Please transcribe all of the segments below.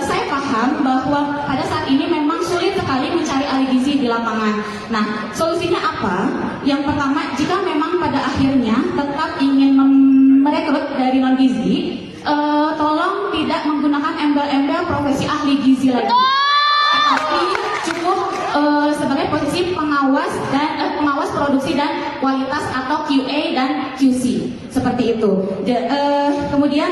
saya paham bahwa pada saat ini memang sulit sekali mencari ahli gizi di lapangan. Nah, solusinya apa? Yang pertama, jika memang pada akhirnya tetap ingin merekrut dari non gizi, tolong tidak menggunakan embel-embel profesi ahli gizi lagi, tapi cukup sebagai posisi pengawas dan pengawas produksi dan kualitas atau QA dan QC seperti itu. Kemudian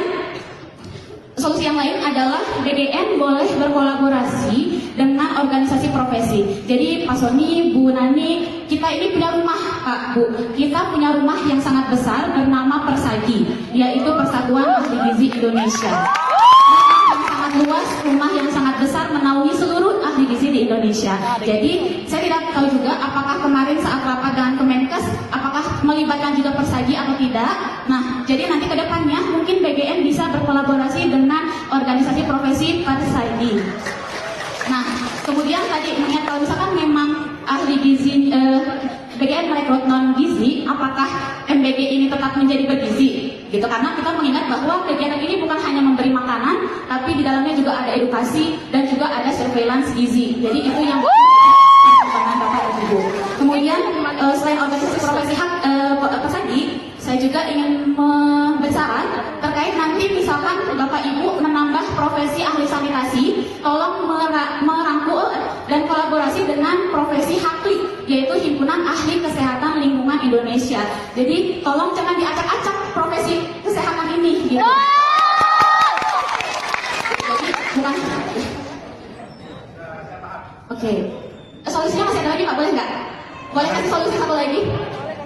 solusi yang lain adalah BGN boleh berkolaborasi dengan organisasi profesi. Jadi Pak Sony, Bu Nani, kita ini punya rumah Pak Bu. Kita punya rumah yang sangat besar bernama Persagi, yaitu Persatuan Ahli Gizi Indonesia. Luas, rumah yang sangat besar menaungi seluruh ahli gizi di Indonesia. Jadi saya tidak tahu juga apakah kemarin saat rapat dengan Kemenkes apakah melibatkan juga Persagi atau tidak. Nah, jadi nanti ke depannya mungkin BGN bisa berkolaborasi dengan organisasi profesi Persagi. Nah, kemudian tadi mengingat kalau misalkan memang ahli gizi BGN merekrut non gizi, apakah MBG ini tetap menjadi bergizi? Gitu, karena kita mengingat bahwa kegiatan ini bukan hanya memberi makanan, tapi di dalamnya juga ada edukasi dan juga ada surveillance gizi. Jadi itu yang pertimbangan Bapak dan Ibu. Kemudian selain organisasi profesi hak Persagi, saya juga ingin memberi saran terkait nanti misalkan Bapak Ibu menambah profesi ahli sanitasi, tolong merangkul dan kolaborasi dengan profesi HAKLI, yaitu Himpunan Ahli Kesehatan Lingkungan Indonesia. Jadi tolong jangan diacak-acak profesi kesehatan ini, gitu. Jadi bukan. Oke. Solusinya masih ada lagi Pak, boleh nggak? Boleh kasih solusi satu lagi?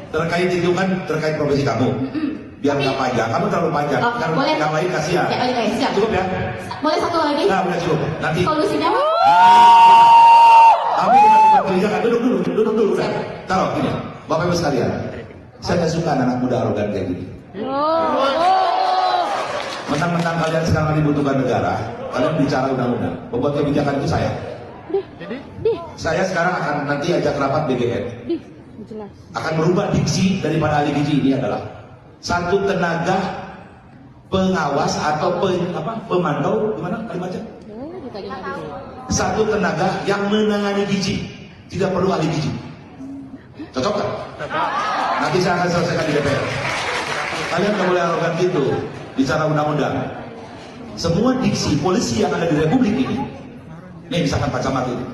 Terkait itu kan terkait profesi kamu. Biar nggak panjang, kamu terlalu panjang. Kan boleh. yang lain kasihan. Ya, oke, siap. Cukup ya? Boleh satu lagi? Nah, udah cukup. Nanti. Solusinya Pak? Kami dengan kebijakan duduk dulu. Udah. Taruh gini, Bapak Ibu sekalian. Saya nggak suka anak muda arogan kayak gini. Mentang-mentang kalian sekarang dibutuhkan negara, kalian bicara undang-undang, membuat kebijakan itu saya. Saya sekarang akan nanti ajak rapat BGN. Akan merubah diksi daripada ahli gizi ini adalah satu tenaga pengawas atau pemantau, gimana kalimatnya? Satu tenaga yang menangani gizi, tidak perlu ahli gizi. Cocok kan? Nanti saya akan selesaikan di DPR. Kalian nggak boleh arogan gitu bicara undang-undang. Semua diksi polisi yang ada di Republik ini, nih misalkan Pak Camat ini,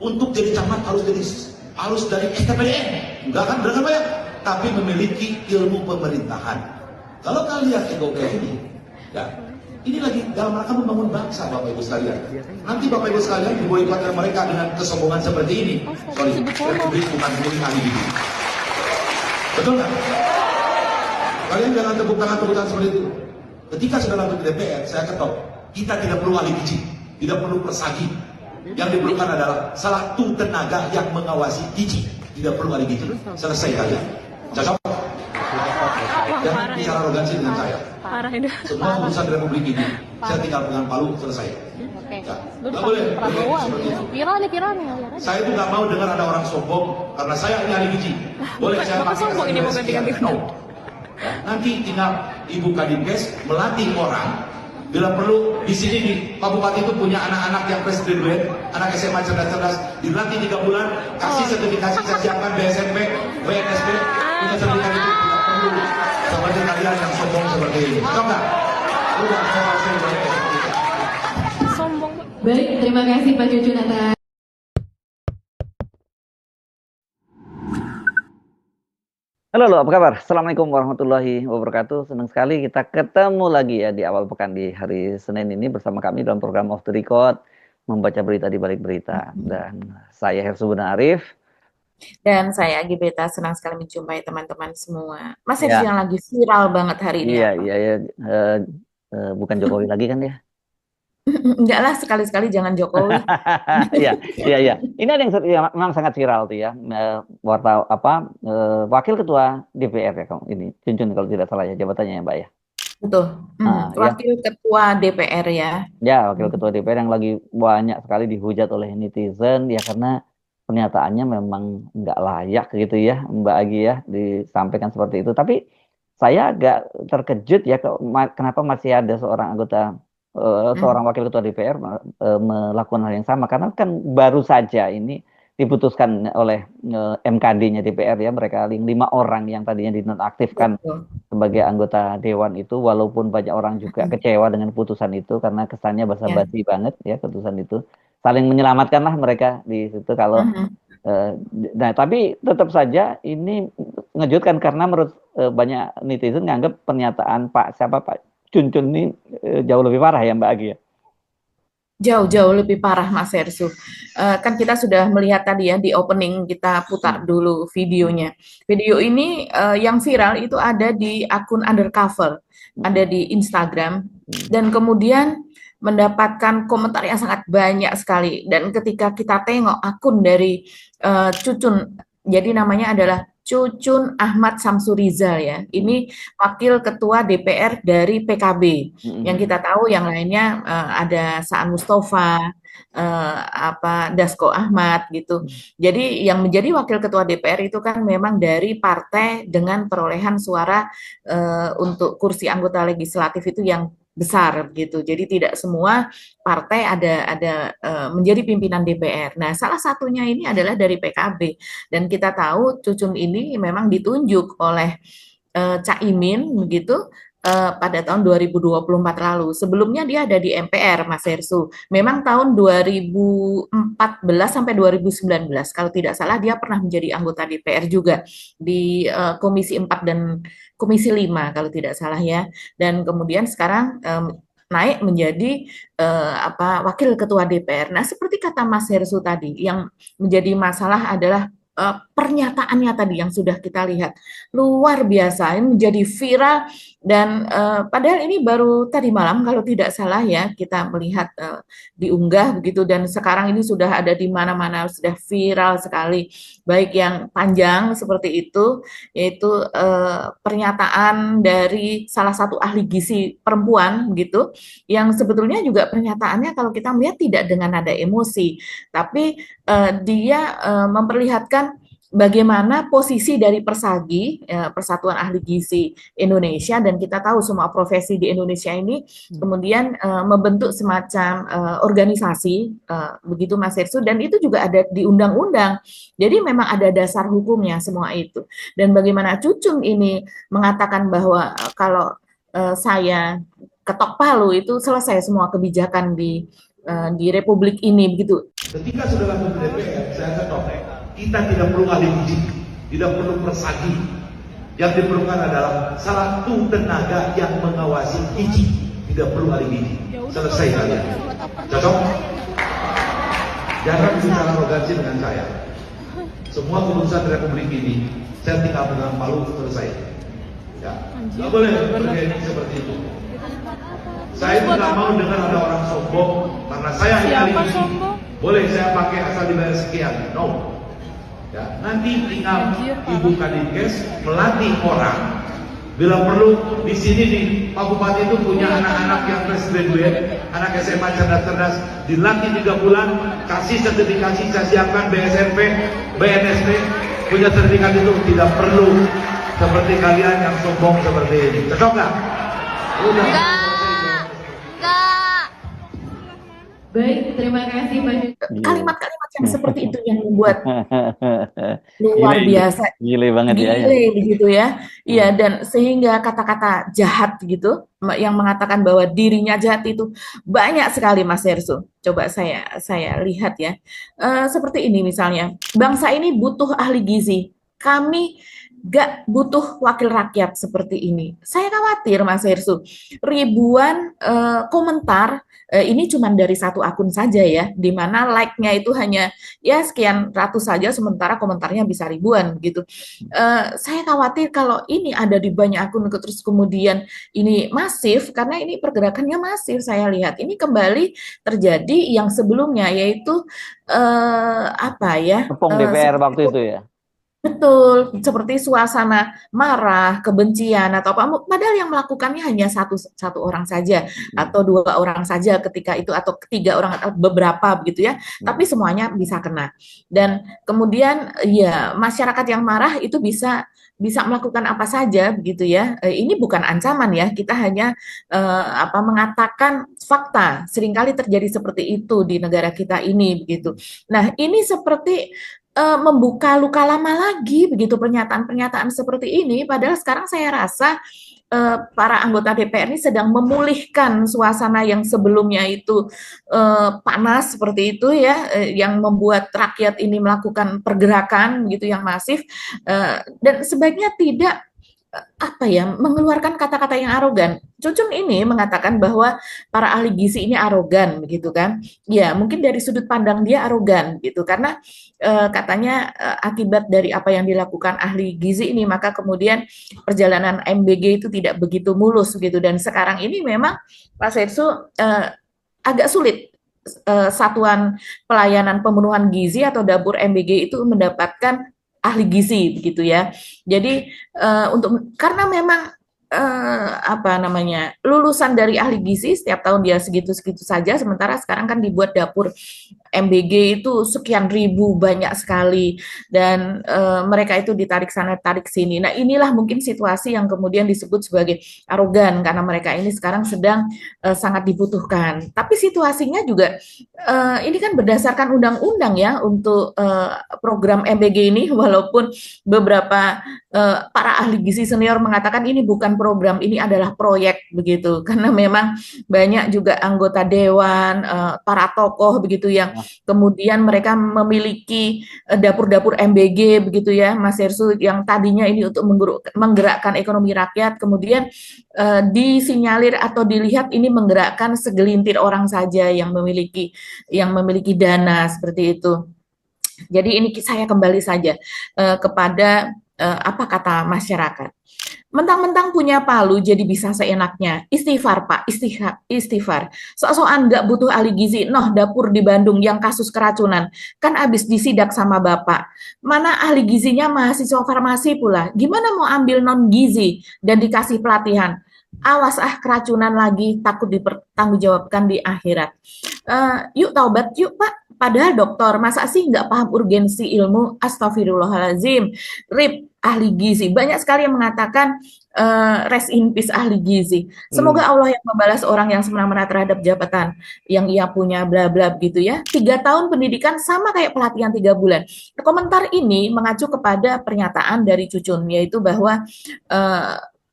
untuk jadi camat harus dari STPDN, nggak akan berangkat banyak, tapi memiliki ilmu pemerintahan. Kalau kalian ego kayak ini, ya ini lagi dalam rangka membangun bangsa, Bapak Ibu sekalian. Nanti Bapak Ibu sekalian diboikot oleh mereka dengan kesombongan seperti ini. Sorry, Republik bukan milik ahli gizi. Betul nggak? Kalian jangan tepuk tangan seperti itu. Ketika sudah lanjut di DPR, saya ketok, kita tidak perlu ahli gizi, tidak perlu Persagi. Yang diperlukan adalah satu tenaga yang mengawasi gizi, tidak perlu ahli gizi. Selesai kalian. Cocok? Jangan bicara arogansi dengan saya. Semua urusan di Republik ini, saya tinggal pegang palu, selesai. Nggak boleh seperti itu. Saya itu nggak mau dengar ada orang sombong karena saya ini ahli gizi. Boleh saya pakai no. Nanti tinggal Ibu Kadinkes melatih orang. Bila perlu di sini di Pak Bupati itu punya anak-anak yang fresh graduate, anak SMA cerdas-cerdas, dilatih 3 bulan, kasih sertifikasi, saya siapkan BSMP, BNSP, punya sertifikat itu tidak perlu seperti kalian yang sombong seperti ini. Tahu nggak? Udah Sombong. Baik, terima kasih Pak Jujun atas. Halo, apa kabar? Assalamualaikum warahmatullahi wabarakatuh. Senang sekali kita ketemu lagi ya di awal pekan di hari Senin ini bersama kami dalam program Off the Record, membaca berita di balik berita. Dan saya Hersubuna Arif. Dan saya Agi Beta, senang sekali menjumpai teman-teman semua. Mas Hersu yang lagi viral banget hari ini. Iya. Bukan Jokowi lagi kan ya? Enggak lah, sekali-sekali jangan Jokowi. Iya. Ini ada yang memang sangat viral tuh ya. Wakil Ketua DPR ya kamu ini, Cuncun kalau tidak salah ya jabatannya ya Mbak ya. Betul. Wakil Ketua DPR ya. Ya, Wakil Ketua DPR yang lagi banyak sekali dihujat oleh netizen ya karena pernyataannya memang nggak layak gitu ya Mbak Agi ya disampaikan seperti itu. Tapi saya agak terkejut ya kenapa masih ada seorang anggota seorang wakil ketua DPR melakukan hal yang sama, karena kan baru saja ini diputuskan oleh MKD-nya DPR ya, mereka 5 orang yang tadinya dinonaktifkan Betul. sebagai anggota dewan itu, walaupun banyak orang juga kecewa dengan putusan itu karena kesannya Ya. basa-basi banget ya putusan itu, saling menyelamatkan lah mereka di situ kalau nah tapi tetap saja ini mengejutkan karena menurut banyak netizen nganggap pernyataan Pak Cun ini jauh lebih parah ya Mbak Agi ya. Jauh-jauh lebih parah Mas Hersu. Kan kita sudah melihat tadi ya di opening, kita putar dulu videonya. Video ini yang viral itu ada di akun Undercover, ada di Instagram, dan kemudian mendapatkan komentar yang sangat banyak sekali. Dan ketika kita tengok akun dari Cucun, jadi namanya adalah Cucun Ahmad Samsurizal ya. Ini wakil ketua DPR dari PKB. Yang kita tahu yang lainnya ada Saan Mustafa, Dasko Ahmad gitu. Jadi yang menjadi wakil ketua DPR itu kan memang dari partai dengan perolehan suara untuk kursi anggota legislatif itu yang besar gitu. Jadi tidak semua partai ada menjadi pimpinan DPR. Nah, salah satunya ini adalah dari PKB, dan kita tahu Cucun ini memang ditunjuk oleh Caimin begitu pada tahun 2024 lalu. Sebelumnya dia ada di MPR, Mas Hersu. Memang tahun 2014 sampai 2019, kalau tidak salah dia pernah menjadi anggota DPR juga di Komisi 4 dan Komisi 5 kalau tidak salah ya. Dan kemudian sekarang naik menjadi wakil ketua DPR. Nah, seperti kata Mas Hersu tadi, yang menjadi masalah adalah pernyataannya tadi yang sudah kita lihat luar biasa, ini menjadi viral, dan padahal ini baru tadi malam kalau tidak salah ya kita melihat diunggah begitu, dan sekarang ini sudah ada di mana-mana, sudah viral sekali, baik yang panjang seperti itu, yaitu pernyataan dari salah satu ahli gizi perempuan gitu, yang sebetulnya juga pernyataannya kalau kita melihat tidak dengan nada emosi, tapi dia memperlihatkan bagaimana posisi dari Persagi, Persatuan Ahli Gizi Indonesia, dan kita tahu semua profesi di Indonesia ini kemudian membentuk semacam organisasi, begitu Mas Hersu, dan itu juga ada di undang-undang. Jadi memang ada dasar hukumnya semua itu. Dan bagaimana Cucun ini mengatakan bahwa kalau saya ketok palu itu selesai semua kebijakan di Republik ini begitu. Ketika sudah langsung ke DPR, saya ketok, kita tidak perlu ahli gizi, tidak perlu persagi. Yang diperlukan adalah satu tenaga yang mengawasi gizi, tidak perlu ahli gizi. Selesai kalian. Cocok? Jangan bicara arogansi dengan saya. Semua keputusan Republik ini, saya tinggal pegang palu, selesai. Ya, nggak boleh bergaya seperti itu. Saya tidak mau dengar ada orang sombong karena saya ahli gizi. Boleh saya pakai asal dibayar sekian? No. Ya, nanti tinggal Ibu Kadinkes melatih orang. Bila perlu di sini nih Pak Bupati itu punya anak-anak yang fresh graduate, anak SMA cerdas-cerdas, dilatih 3 bulan, kasih sertifikasi, saya siapkan BSNP, BNSP, punya sertifikat itu, tidak perlu seperti kalian yang sombong seperti ini. Cocok nggak? Udah. Baik, terima kasih Pak. Kalimat-kalimat yang seperti itu yang membuat luar biasa, gile banget ya. gile begitu ya. Iya, dan sehingga kata-kata jahat gitu yang mengatakan bahwa dirinya jahat itu banyak sekali Mas Hersu. Coba saya lihat ya. Seperti ini misalnya, bangsa ini butuh ahli gizi. Kami gak butuh wakil rakyat seperti ini. Saya khawatir Mas Hersu, ribuan komentar, ini cuma dari satu akun saja ya, di mana like-nya itu hanya ya sekian ratus saja, sementara komentarnya bisa ribuan gitu. Saya khawatir kalau ini ada di banyak akun, terus kemudian ini masif, karena ini pergerakannya masif. Saya lihat ini kembali terjadi yang sebelumnya, yaitu Tepung DPR waktu itu ya. Betul, seperti suasana marah, kebencian atau apa, padahal yang melakukannya hanya satu orang saja atau 2 orang saja ketika itu, atau 3 orang atau beberapa begitu ya, tapi semuanya bisa kena. Dan kemudian ya masyarakat yang marah itu bisa bisa melakukan apa saja begitu ya. Ini bukan ancaman ya, kita hanya mengatakan fakta. Seringkali terjadi seperti itu di negara kita ini begitu. Nah, ini seperti membuka luka lama lagi begitu, pernyataan-pernyataan seperti ini, padahal sekarang saya rasa para anggota DPR ini sedang memulihkan suasana yang sebelumnya itu panas seperti itu ya, yang membuat rakyat ini melakukan pergerakan gitu yang masif, dan sebaiknya tidak mengeluarkan kata-kata yang arogan. Cucun ini mengatakan bahwa para ahli gizi ini arogan, begitu kan? Ya, mungkin dari sudut pandang dia arogan, gitu. Karena katanya akibat dari apa yang dilakukan ahli gizi ini, maka kemudian perjalanan MBG itu tidak begitu mulus, gitu. Dan sekarang ini memang Pak Sersu agak sulit satuan pelayanan pemenuhan gizi atau dapur MBG itu mendapatkan ahli gizi begitu ya. Jadi karena memang lulusan dari ahli gizi setiap tahun dia segitu-segitu saja, sementara sekarang kan dibuat dapur MBG itu sekian ribu, banyak sekali, dan mereka itu ditarik sana tarik sini. Nah, inilah mungkin situasi yang kemudian disebut sebagai arogan karena mereka ini sekarang sedang sangat dibutuhkan. Tapi situasinya juga ini kan berdasarkan undang-undang ya untuk program MBG ini, walaupun beberapa para ahli gizi senior mengatakan ini bukan program, ini adalah proyek begitu, karena memang banyak juga anggota dewan, para tokoh begitu yang kemudian mereka memiliki dapur-dapur MBG begitu ya, Mas Hersu, yang tadinya ini untuk menggerakkan ekonomi rakyat, kemudian disinyalir atau dilihat ini menggerakkan segelintir orang saja yang memiliki dana seperti itu. Jadi ini saya kembali saja kepada apa kata masyarakat. Mentang-mentang punya palu jadi bisa seenaknya. Istighfar Pak, istighfar. Sok-sokan nggak butuh ahli gizi. Noh, dapur di Bandung yang kasus keracunan. Kan abis disidak sama Bapak. Mana ahli gizinya mahasiswa farmasi pula. Gimana mau ambil non-gizi dan dikasih pelatihan? Awas keracunan lagi, takut dipertanggungjawabkan di akhirat. Yuk taubat yuk Pak. Padahal dokter, masa sih nggak paham urgensi ilmu? Astagfirullahaladzim. RIP ahli gizi. Banyak sekali yang mengatakan rest in peace ahli gizi. Semoga Allah yang membalas orang yang semena-mena terhadap jabatan yang ia punya bla bla begitu ya. 3 tahun pendidikan sama kayak pelatihan 3 bulan. Komentar ini mengacu kepada pernyataan dari Cucun, yaitu bahwa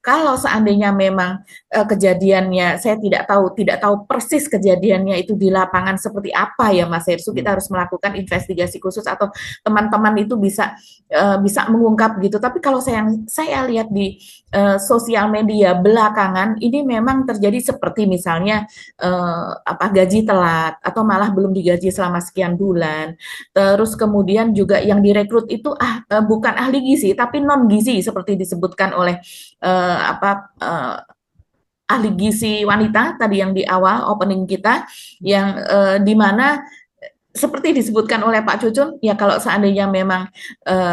kalau seandainya memang kejadiannya, saya tidak tahu persis kejadiannya itu di lapangan seperti apa ya Mas Hersu, kita harus melakukan investigasi khusus atau teman-teman itu bisa mengungkap gitu. Tapi kalau saya lihat di sosial media belakangan ini memang terjadi seperti misalnya gaji telat atau malah belum digaji selama sekian bulan. Terus kemudian juga yang direkrut itu bukan ahli gizi tapi non gizi seperti disebutkan oleh ahli gizi wanita tadi yang di awal opening kita, yang di mana seperti disebutkan oleh Pak Cucun, ya kalau seandainya memang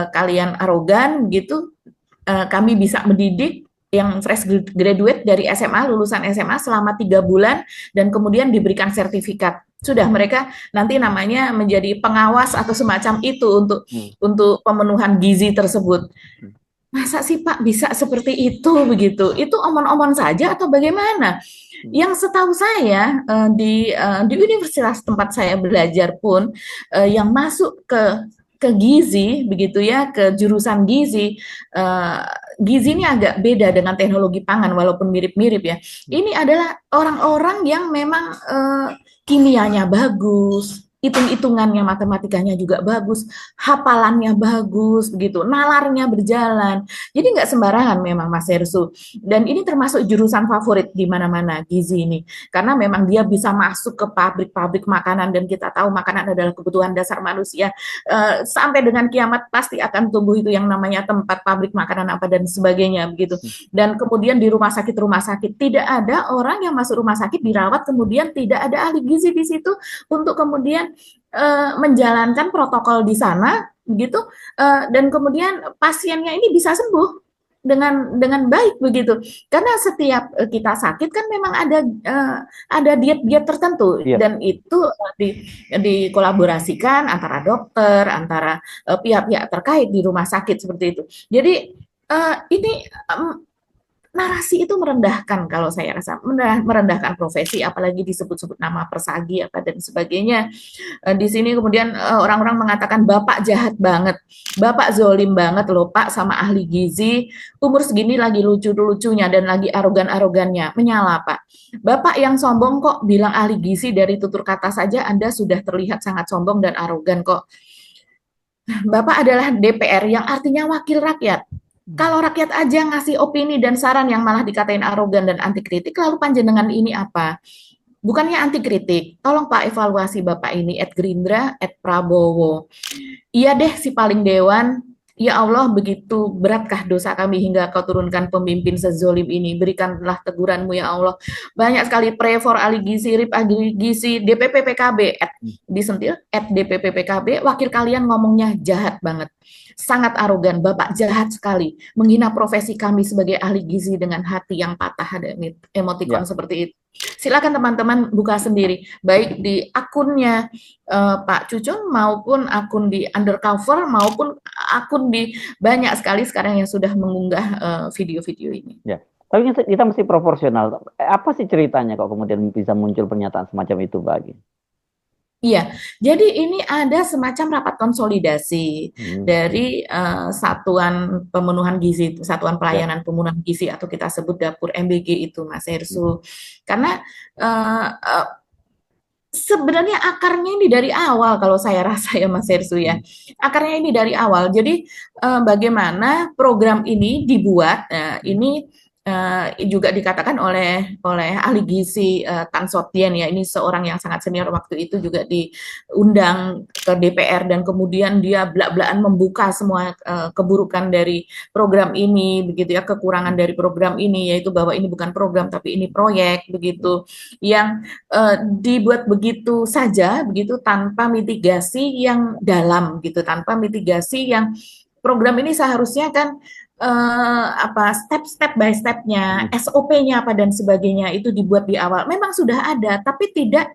kalian arogan gitu, kami bisa mendidik yang fresh graduate dari SMA, lulusan SMA selama 3 bulan dan kemudian diberikan sertifikat. Sudah, mereka nanti namanya menjadi pengawas atau semacam itu untuk pemenuhan gizi tersebut. Masa sih Pak bisa seperti itu begitu? Itu omon-omon saja atau bagaimana? Yang setahu saya di universitas tempat saya belajar pun yang masuk ke gizi begitu ya, ke jurusan gizi, gizi ini agak beda dengan teknologi pangan walaupun mirip-mirip ya. Ini adalah orang-orang yang memang kimianya bagus, hitung-hitungannya, matematikanya juga bagus, hafalannya bagus, begitu, nalarnya berjalan. Jadi nggak sembarangan memang Mas Hersu. Dan ini termasuk jurusan favorit di mana-mana gizi ini, karena memang dia bisa masuk ke pabrik-pabrik makanan dan kita tahu makanan adalah kebutuhan dasar manusia. Sampai dengan kiamat pasti akan tumbuh itu yang namanya tempat pabrik makanan apa dan sebagainya begitu. Dan kemudian di rumah sakit tidak ada orang yang masuk rumah sakit dirawat kemudian tidak ada ahli gizi di situ untuk kemudian menjalankan protokol di sana begitu, dan kemudian pasiennya ini bisa sembuh dengan baik begitu, karena setiap kita sakit kan memang ada diet tertentu dan itu dikolaborasikan antara dokter, antara pihak-pihak terkait di rumah sakit seperti itu. Jadi Ini narasi itu merendahkan kalau saya rasa, merendahkan profesi, apalagi disebut-sebut nama persagi apa dan sebagainya. Di sini kemudian orang-orang mengatakan Bapak jahat banget, Bapak zolim banget loh Pak sama ahli gizi, umur segini lagi lucu-lucunya dan lagi arogan-arogannya, menyala Pak. Bapak yang sombong kok bilang ahli gizi, dari tutur kata saja Anda sudah terlihat sangat sombong dan arogan kok. Bapak adalah DPR yang artinya wakil rakyat. Kalau rakyat aja ngasih opini dan saran yang malah dikatain arogan dan anti kritik, lalu panjenengan ini apa? Bukannya anti kritik, tolong Pak evaluasi Bapak ini @Gerindra, @Prabowo. Iya deh si paling dewan, ya Allah begitu beratkah dosa kami hingga kau turunkan pemimpin sezolim ini, berikanlah teguranmu ya Allah. Banyak sekali pray for ahli gizi, RIP ahli gizi, DPP PKB, disentil, @DPP PKB, wakil kalian ngomongnya jahat banget. Sangat arogan, Bapak jahat sekali, menghina profesi kami sebagai ahli gizi dengan hati yang patah, ada emotikon seperti itu. Silakan teman-teman buka sendiri, baik di akunnya Pak Cucun maupun akun di Undercover maupun akun di banyak sekali sekarang yang sudah mengunggah video-video ini. Ya, tapi kita mesti proporsional. Apa sih ceritanya kok kemudian bisa muncul pernyataan semacam itu, Mbak? Iya, jadi ini ada semacam rapat konsolidasi dari Satuan Pemenuhan Gizi, Satuan Pelayanan Pemenuhan Gizi atau kita sebut Dapur MBG itu, Mas Hersu. Karena sebenarnya akarnya ini dari awal kalau saya rasa ya Mas Hersu ya. Akarnya ini dari awal. Jadi bagaimana program ini dibuat, ini juga dikatakan oleh ahli gizi Tan Sotien ya, ini seorang yang sangat senior waktu itu juga diundang ke DPR dan kemudian dia belak-belakan membuka semua keburukan dari program ini begitu ya, kekurangan dari program ini, yaitu bahwa ini bukan program tapi ini proyek begitu yang dibuat begitu saja begitu tanpa mitigasi yang dalam gitu, tanpa mitigasi yang program ini seharusnya kan step by stepnya, SOP-nya apa dan sebagainya itu dibuat di awal. Memang sudah ada, tapi tidak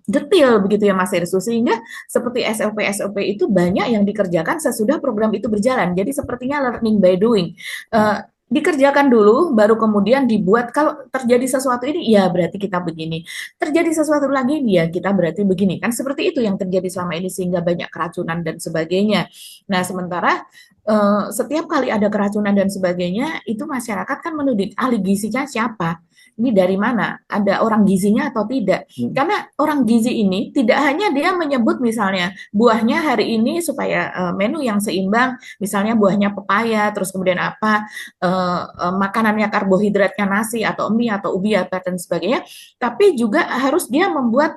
detail begitu ya Mas Hersu, sehingga seperti SOP itu banyak yang dikerjakan sesudah program itu berjalan. Jadi sepertinya learning by doing. Dikerjakan dulu, baru kemudian dibuat. Kalau terjadi sesuatu ini, ya berarti kita begini. Terjadi sesuatu lagi, ya kita berarti begini. Kan seperti itu yang terjadi selama ini, sehingga banyak keracunan dan sebagainya. Nah, sementara setiap kali ada keracunan dan sebagainya, itu masyarakat kan menuding, ahli gizinya siapa? Ini dari mana? Ada orang gizinya atau tidak? Karena orang gizi ini tidak hanya dia menyebut misalnya buahnya hari ini supaya menu yang seimbang, misalnya buahnya pepaya, terus kemudian apa, makanannya karbohidratnya nasi atau mie atau ubi apa dan sebagainya, tapi juga harus dia membuat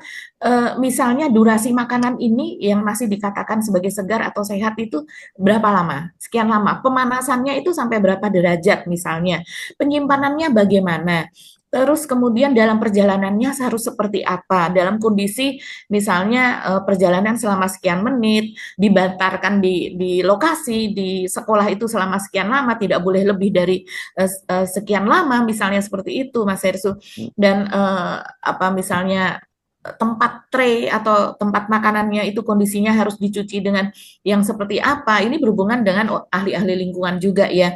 misalnya durasi makanan ini yang masih dikatakan sebagai segar atau sehat itu berapa lama, sekian lama, pemanasannya itu sampai berapa derajat misalnya, penyimpanannya bagaimana, terus kemudian dalam perjalanannya harus seperti apa, dalam kondisi misalnya perjalanan selama sekian menit, dibantarkan di lokasi, di sekolah itu selama sekian lama, tidak boleh lebih dari sekian lama, misalnya seperti itu Mas Hersu. Dan misalnya tempat tray atau tempat makanannya itu kondisinya harus dicuci dengan yang seperti apa, ini berhubungan dengan ahli-ahli lingkungan juga ya.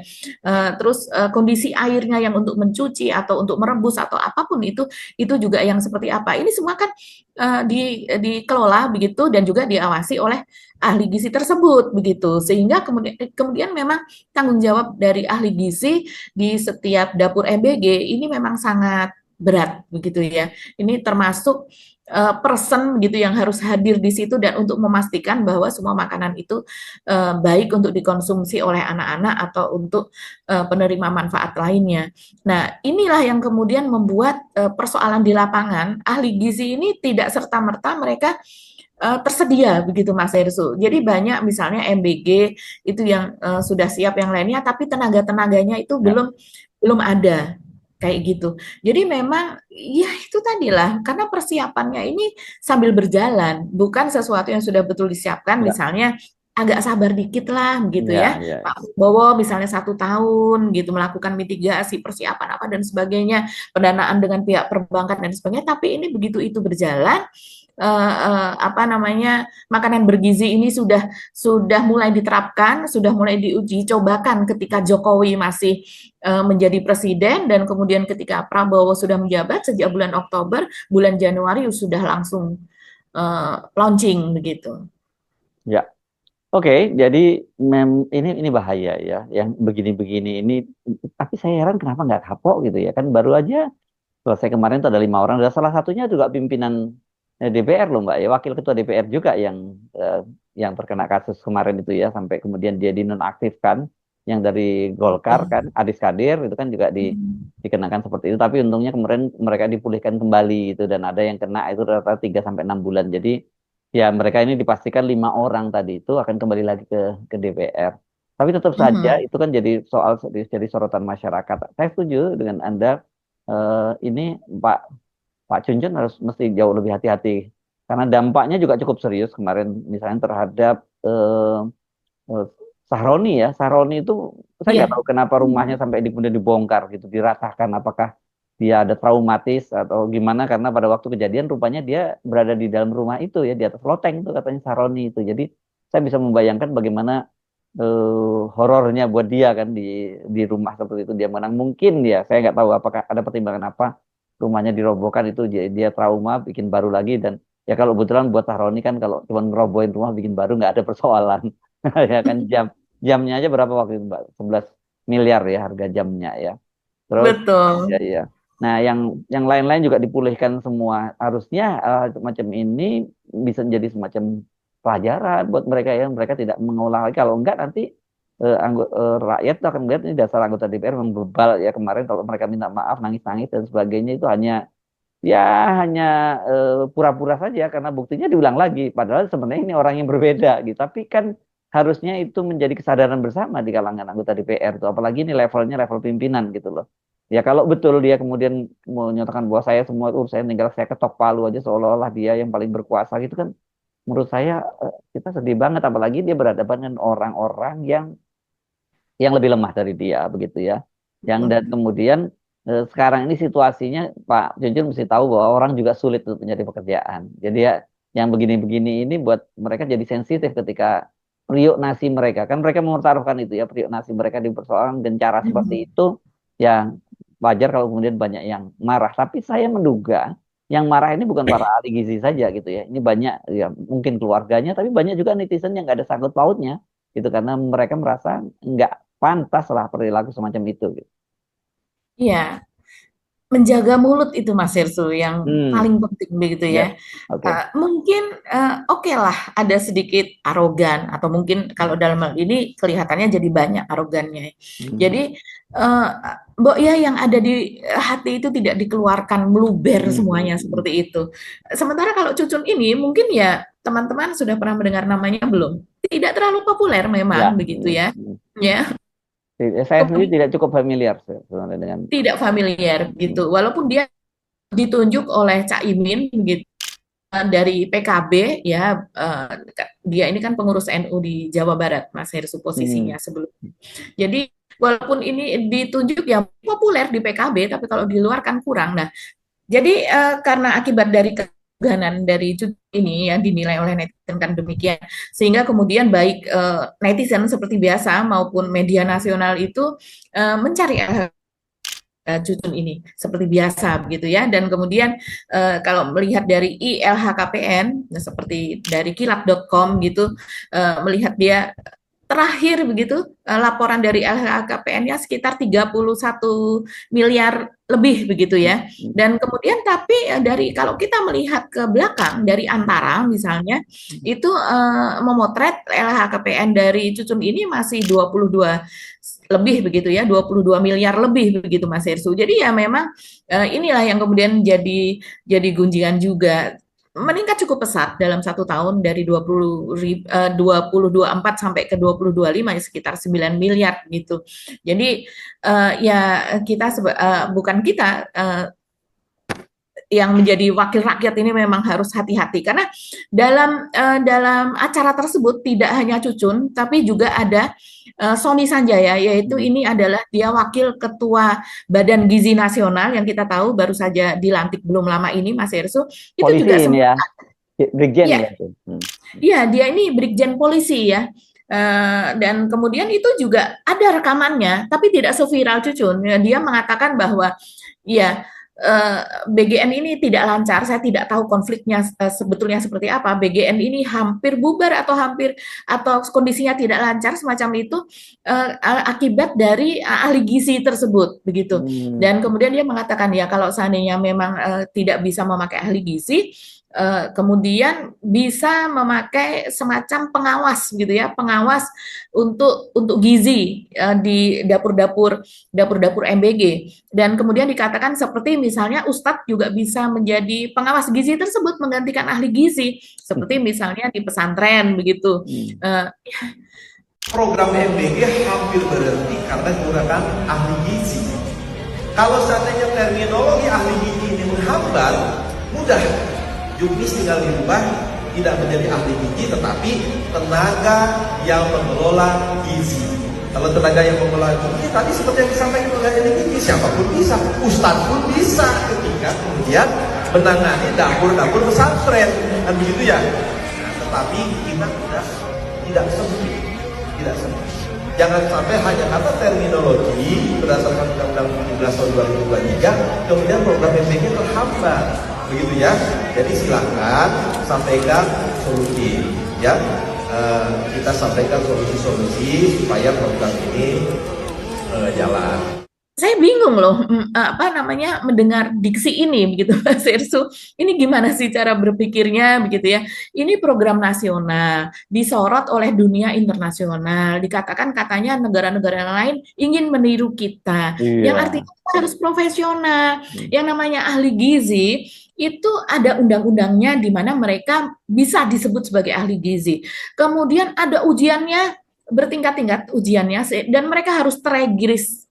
Terus kondisi airnya yang untuk mencuci atau untuk merebus atau apapun itu juga yang seperti apa, ini semua kan dikelola begitu dan juga diawasi oleh ahli gizi tersebut begitu, sehingga kemudian memang tanggung jawab dari ahli gizi di setiap dapur MBG ini memang sangat berat begitu ya. Ini termasuk person gitu yang harus hadir di situ dan untuk memastikan bahwa semua makanan itu baik untuk dikonsumsi oleh anak-anak atau untuk penerima manfaat lainnya. Nah, inilah yang kemudian membuat persoalan di lapangan, ahli gizi ini tidak serta-merta mereka tersedia begitu Mas Hersu. Jadi banyak misalnya MBG itu yang sudah siap yang lainnya, tapi tenaga-tenaganya itu belum ada. Kayak gitu. Jadi memang ya itu tadilah, karena persiapannya ini sambil berjalan, bukan sesuatu yang sudah betul disiapkan. Misalnya agak sabar dikit lah gitu Ya, ya. ya. Pak Prabowo misalnya 1 tahun gitu melakukan mitigasi, persiapan apa dan sebagainya, pendanaan dengan pihak perbankan dan sebagainya. Tapi ini begitu itu berjalan, apa namanya, makanan bergizi ini sudah mulai diterapkan, sudah mulai diuji cobakan ketika Jokowi masih menjadi presiden, dan kemudian ketika Prabowo sudah menjabat sejak bulan Oktober, bulan Januari sudah langsung launching begitu. Ya. Oke, jadi ini bahaya ya, yang begini-begini ini. Tapi saya heran kenapa nggak kapok gitu ya? Kan baru aja selesai kemarin itu ada 5 orang. Dan salah satunya juga pimpinan DPR loh Mbak ya, wakil ketua DPR juga yang terkena kasus kemarin itu ya, sampai kemudian dia dinonaktifkan. Yang dari Golkar kan, Adis Kadir itu kan juga dikenakan seperti itu. Tapi untungnya kemarin mereka dipulihkan kembali itu, dan ada yang kena itu rata-rata 3 sampai 6 bulan. Jadi ya mereka ini dipastikan 5 orang tadi itu akan kembali lagi ke DPR. Tapi tetap saja itu kan jadi soal, jadi sorotan masyarakat. Saya setuju dengan Anda, ini Pak Cuncun harus mesti jauh lebih hati-hati karena dampaknya juga cukup serius kemarin, misalnya terhadap eh, Sahroni ya. Sahroni itu saya nggak Iya. tahu kenapa rumahnya sampai kemudian dibongkar gitu, diratakan. Apakah dia ada traumatis atau gimana? Karena pada waktu kejadian rupanya dia berada di dalam rumah itu ya, di atas loteng itu katanya Sahroni itu. Jadi saya bisa membayangkan bagaimana horornya buat dia kan di rumah seperti itu dia menang. Mungkin ya, saya nggak tahu apakah ada pertimbangan apa rumahnya dirobohkan itu, dia trauma bikin baru lagi. Dan ya kalau kebetulan buat Sahroni kan kalau cuma ngerobohin rumah bikin baru nggak ada persoalan. Ya kan, jamnya aja berapa waktu itu Mbak? 11 miliar ya harga jamnya ya. Terus Betul. ya ya. Nah, yang lain-lain juga dipulihkan semua. Harusnya macam ini bisa jadi semacam pelajaran buat mereka ya. Mereka tidak mengulang lagi. Kalau enggak nanti rakyat tuh akan melihat ini dasar anggota DPR membebal ya. Kemarin kalau mereka minta maaf, nangis-nangis dan sebagainya, itu hanya pura-pura saja karena buktinya diulang lagi. Padahal sebenarnya ini orang yang berbeda gitu. Tapi kan harusnya itu menjadi kesadaran bersama di kalangan anggota DPR tuh. Apalagi ini levelnya level pimpinan gitu loh. Ya kalau betul dia kemudian menyatakan bahwa saya semua urusan tinggal saya ketok palu aja seolah-olah dia yang paling berkuasa gitu kan. Menurut saya kita sedih banget, apalagi dia berhadapan dengan orang-orang yang lebih lemah dari dia begitu ya. Dan kemudian sekarang ini situasinya Pak Junjun mesti tahu bahwa orang juga sulit untuk mencari pekerjaan. Jadi ya yang begini-begini ini buat mereka jadi sensitif ketika periuk nasi mereka. Kan mereka mempertaruhkan itu ya, periuk nasi mereka di persoalan dan cara seperti itu ya, wajar kalau kemudian banyak yang marah. Tapi saya menduga yang marah ini bukan para ahli gizi saja gitu ya. Ini banyak ya, mungkin keluarganya, tapi banyak juga netizen yang nggak ada sangkut pautnya gitu, karena mereka merasa nggak pantas lah perilaku semacam itu gitu. Iya, menjaga mulut itu Mas Hersu yang Hmm, paling penting begitu ya, ya. oke. Mungkin oke lah ada sedikit arogan, atau mungkin kalau dalam hal ini kelihatannya jadi banyak arogannya. Hmm, Jadi eh, Mbok ya yang ada di hati itu tidak dikeluarkan, meluber hmm, semuanya hmm, hmm. seperti itu. Sementara kalau Cucun ini mungkin ya teman-teman sudah pernah mendengar namanya belum? Tidak terlalu populer memang Ya, begitu ya. Ya, Saya sendiri tidak cukup familiar sebenarnya dengan. tidak familiar Hmm, gitu. Walaupun dia ditunjuk oleh Cak Imin gitu dari PKB ya, dia ini kan pengurus NU di Jawa Barat Mas Heru hmm, posisinya sebelumnya. Jadi walaupun ini ditunjuk ya populer di PKB, tapi kalau di luar kan kurang. Nah, jadi karena akibat dari keganan dari cuti ini yang dinilai oleh netizen kan demikian, sehingga kemudian baik netizen seperti biasa maupun media nasional itu mencari Cucun ini seperti biasa begitu ya. Dan kemudian kalau melihat dari ILHKPN seperti dari kilat.com gitu, melihat dia terakhir begitu laporan dari LHKPN-nya sekitar 31 miliar lebih begitu ya. hmm, Dan kemudian tapi dari kalau kita melihat ke belakang dari Antara misalnya itu memotret LHKPN dari Cucun ini masih 22 lebih begitu ya, 22 miliar lebih begitu Mas Hersu. Jadi ya memang inilah yang kemudian jadi gunjingan juga, meningkat cukup pesat dalam 1 tahun dari 2024 sampai ke 2025 ya sekitar 9 miliar gitu. Jadi ya kita bukan kita yang menjadi wakil rakyat ini memang harus hati-hati karena dalam acara tersebut tidak hanya Cucun tapi juga ada Sony Sanjaya, yaitu ini adalah dia wakil ketua Badan Gizi Nasional yang kita tahu baru saja dilantik belum lama ini, Mas Ersu. Itu Polisi juga ini ya, Brigjen ya, ya. iya, dia ini Brigjen Polisi ya. Dan kemudian itu juga ada rekamannya, tapi tidak seviral Cucun. Dia mengatakan bahwa ya BGN ini tidak lancar. Saya tidak tahu konfliknya sebetulnya seperti apa. BGN ini hampir bubar atau kondisinya tidak lancar semacam itu akibat dari ahli gizi tersebut begitu. Dan kemudian dia mengatakan ya kalau seandainya memang tidak bisa memakai ahli gizi, kemudian bisa memakai semacam pengawas gitu ya, pengawas untuk gizi di dapur-dapur MBG. Dan kemudian dikatakan seperti misalnya Ustadz juga bisa menjadi pengawas gizi tersebut menggantikan ahli gizi seperti misalnya di pesantren begitu. Program MBG hampir berhenti karena menggunakan ahli gizi. Kalau seandainya terminologi ahli gizi ini menghambat, mudah. Juknis tinggal dirubah, tidak menjadi ahli gizi, tetapi tenaga yang mengelola gizi. Kalau tenaga yang mengelola gizi, tadi seperti yang disampaikan oleh ahli gizi, siapapun bisa, ustadz pun bisa ketika kemudian menangani dapur-dapur pesantren, kan begitu ya. Nah, tetapi kita tidak sempit, tidak sempit. Jangan sampai hanya kata terminologi berdasarkan Undang-Undang 17 tahun 2023, kemudian program MBG terhambat. Begitu ya, jadi silakan sampaikan solusi ya, kita sampaikan solusi-solusi supaya program ini jalan. Saya bingung loh, mendengar diksi ini begitu, Mas Irsu. Ini gimana sih cara berpikirnya begitu ya? Ini program nasional, disorot oleh dunia internasional. Dikatakan katanya negara-negara lain ingin meniru kita. Yang artinya kita harus profesional. Yang namanya ahli gizi itu ada undang-undangnya di mana mereka bisa disebut sebagai ahli gizi. Kemudian ada ujiannya bertingkat-tingkat ujiannya dan mereka harus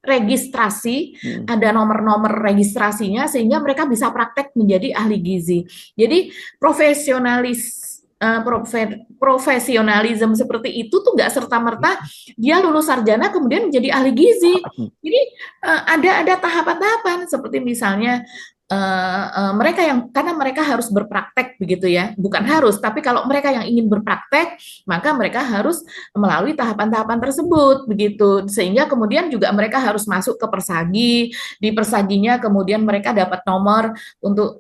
registrasi, ada nomor-nomor registrasinya sehingga mereka bisa praktek menjadi ahli gizi. Jadi profesionalisme seperti itu tuh nggak serta-merta dia lulus sarjana kemudian menjadi ahli gizi. Jadi ada tahapan-tahapan seperti misalnya mereka karena mereka harus berpraktek begitu ya, bukan harus, tapi kalau mereka yang ingin berpraktek maka mereka harus melalui tahapan-tahapan tersebut begitu, sehingga kemudian juga mereka harus masuk ke persagi, di persaginya kemudian mereka dapat nomor untuk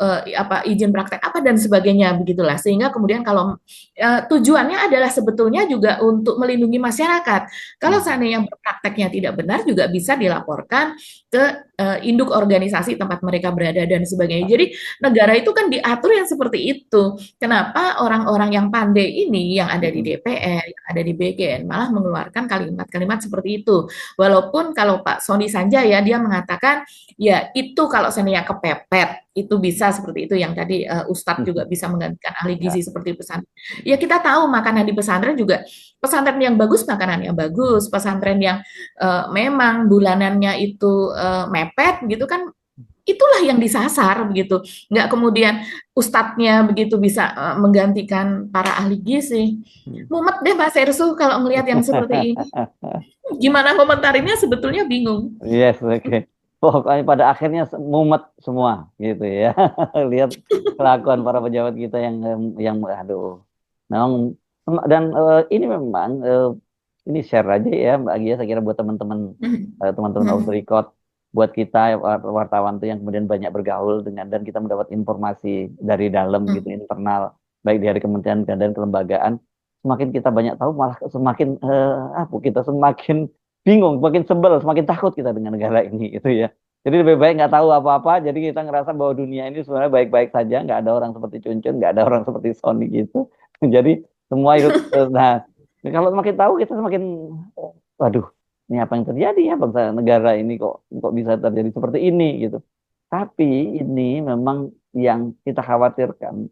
izin praktek apa dan sebagainya begitulah, sehingga kemudian kalau tujuannya adalah sebetulnya juga untuk melindungi masyarakat. Kalau seandainya berprakteknya tidak benar juga bisa dilaporkan ke induk organisasi tempat mereka berada dan sebagainya. Jadi negara itu kan diatur yang seperti itu. Kenapa orang-orang yang pandai ini yang ada di DPR, yang ada di BGN malah mengeluarkan kalimat-kalimat seperti itu. Walaupun kalau Pak Sony Sanjaya dia mengatakan ya itu kalau seandainya kepepet itu bisa seperti itu yang tadi Ustadz juga bisa menggantikan ahli gizi seperti pesantren. Ya kita tahu makanan di pesantren juga pesantren yang bagus makanan yang bagus, pesantren yang memang bulanannya itu mepet gitu kan, itulah yang disasar begitu. Nggak kemudian ustadznya begitu bisa menggantikan para ahli gizi. Mumet deh Mas Ersu kalau melihat yang seperti ini. Gimana komentarinya sebetulnya bingung. Yes, oke. Pokoknya pada akhirnya mumet semua gitu ya. Lihat kelakuan para pejabat kita yang aduh. Memang dan ini memang ini share aja ya Mbak Agia, saya kira buat teman-teman off the record, buat kita wartawan tuh yang kemudian banyak bergaul dengan dan kita mendapat informasi dari dalam gitu internal, baik dari kementerian dan kelembagaan. Semakin kita banyak tahu malah semakin kita semakin bingung, semakin sebel, semakin takut kita dengan negara ini gitu ya. Jadi lebih baik nggak tahu apa-apa, jadi kita ngerasa bahwa dunia ini sebenarnya baik-baik saja, nggak ada orang seperti Cuncun, nggak ada orang seperti Sony gitu. Jadi semua ikut. Nah, kalau semakin tahu kita semakin, waduh, ini apa yang terjadi ya bangsa negara ini kok bisa terjadi seperti ini gitu. Tapi ini memang yang kita khawatirkan,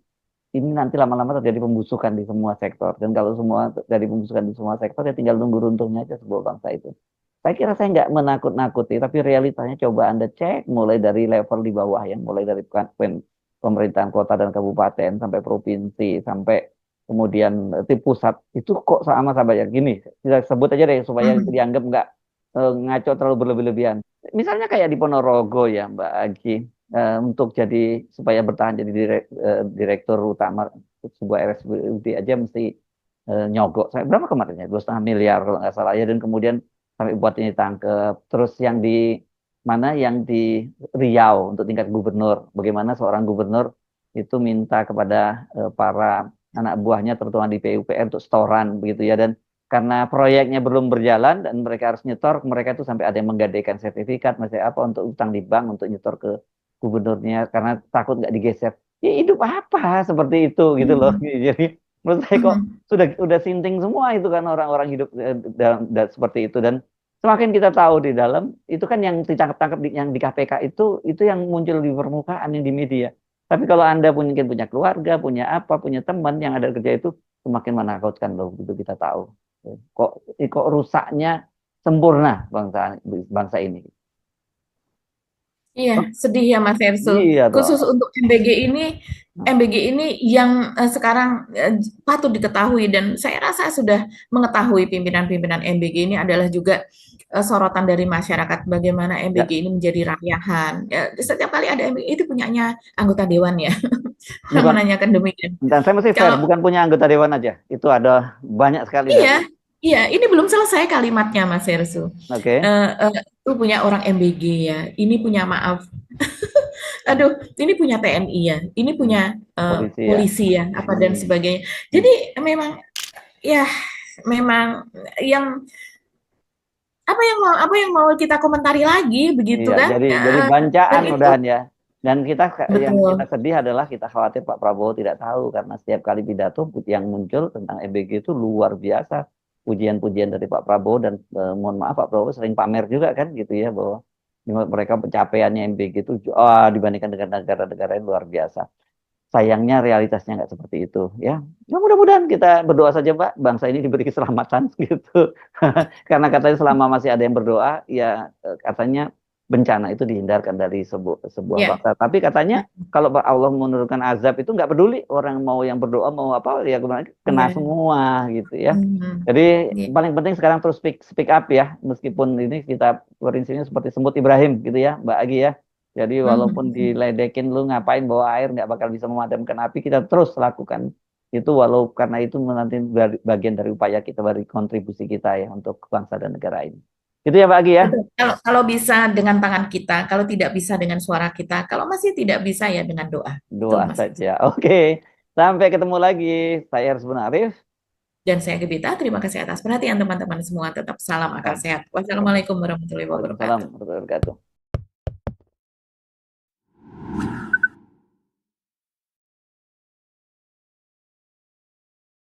ini nanti lama-lama terjadi pembusukan di semua sektor. Dan kalau semua terjadi pembusukan di semua sektor, ya tinggal nunggu runtuhnya aja sebuah bangsa itu. Saya kira saya nggak menakut-nakuti, tapi realitanya coba Anda cek mulai dari level di bawah, yang mulai dari pemerintahan kota dan kabupaten sampai provinsi sampai kemudian di pusat itu kok sama sahabat ya gini kita sebut aja deh supaya dianggap nggak ngaco terlalu berlebih-lebihan. Misalnya kayak di Ponorogo ya Mbak Agi, untuk jadi supaya bertahan jadi direktur utama sebuah RSUD aja mesti nyogok saya berapa kemarin ya 2,5 miliar kalau nggak salah ya dan kemudian sampai buat ini tangkep terus yang di mana yang di Riau untuk tingkat gubernur bagaimana seorang gubernur itu minta kepada para anak buahnya terutama di PUPR untuk setoran begitu ya dan karena proyeknya belum berjalan dan mereka harus nyetor mereka itu sampai ada yang menggadaikan sertifikat masih apa untuk utang di bank untuk nyetor ke gubernurnya karena takut nggak digeser ya hidup apa seperti itu gitu loh jadi menurut saya kok sudah sinting semua itu kan orang-orang hidup seperti itu dan semakin kita tahu di dalam itu kan yang ditangkap-tangkap yang di KPK itu yang muncul di permukaan yang di media. Tapi kalau Anda mungkin punya keluarga, punya apa, punya teman yang ada kerja itu semakin menakutkan loh begitu kita tahu. Kok rusaknya sempurna bangsa ini. Iya, sedih ya Mas Erso. Iya Khusus dong. untuk MBG ini yang sekarang patut diketahui dan saya rasa sudah mengetahui pimpinan-pimpinan MBG ini adalah juga sorotan dari masyarakat bagaimana MBG Ya. ini menjadi rangyahan. Ya, setiap kali ada MBG itu punyanya anggota dewan ya. Bukan, Menanyakan demikian. dan saya mesti fair, Kalau bukan punya anggota dewan aja. Itu ada banyak sekali. iya, iya, ini belum selesai kalimatnya Mas Erso. Oke. Itu punya orang MBG ya. Ini punya maaf. Aduh, ini punya TNI ya, ini punya polisi ya, apa dan sebagainya. Jadi memang ya, memang yang apa yang mau kita komentari lagi begitu Iya, kan? jadi bancaan Dan itu udahan ya. Dan yang betul. kita sedih adalah kita khawatir Pak Prabowo tidak tahu karena setiap kali pidato yang muncul tentang MBG itu luar biasa pujian-pujian dari Pak Prabowo dan mohon maaf Pak Prabowo sering pamer juga kan gitu ya bahwa mereka pencapaiannya MBG itu dibandingkan dengan negara-negara yang luar biasa. Sayangnya realitasnya nggak seperti itu ya. Ya mudah-mudahan kita berdoa saja Pak, bangsa ini diberi keselamatan gitu. Karena katanya selama masih ada yang berdoa, ya katanya bencana itu dihindarkan dari sebuah Ya. bangsa. Tapi katanya kalau Allah menurunkan azab itu nggak peduli orang mau yang berdoa mau apa ya kena semua gitu ya. Jadi paling penting sekarang terus speak up ya, meskipun ini kita prinsipnya seperti semut Ibrahim gitu ya, Mbak Agi ya. Jadi walaupun diledekin lu ngapain bawa air nggak bakal bisa memadamkan api, kita terus lakukan itu walau karena itu nanti bagian dari upaya kita, dari kontribusi kita ya untuk bangsa dan negara ini. Itu ya Pak Agi ya. Kalau bisa dengan tangan kita, kalau tidak bisa dengan suara kita, kalau masih tidak bisa ya dengan doa. Doa saja. Oke. Sampai ketemu lagi. Saya Arsbun Arif. Dan saya Gebita. Terima kasih atas perhatian teman-teman semua. Tetap salam akal sehat. Wassalamualaikum warahmatullahi wabarakatuh. Waalaikumsalam warahmatullahi wabarakatuh.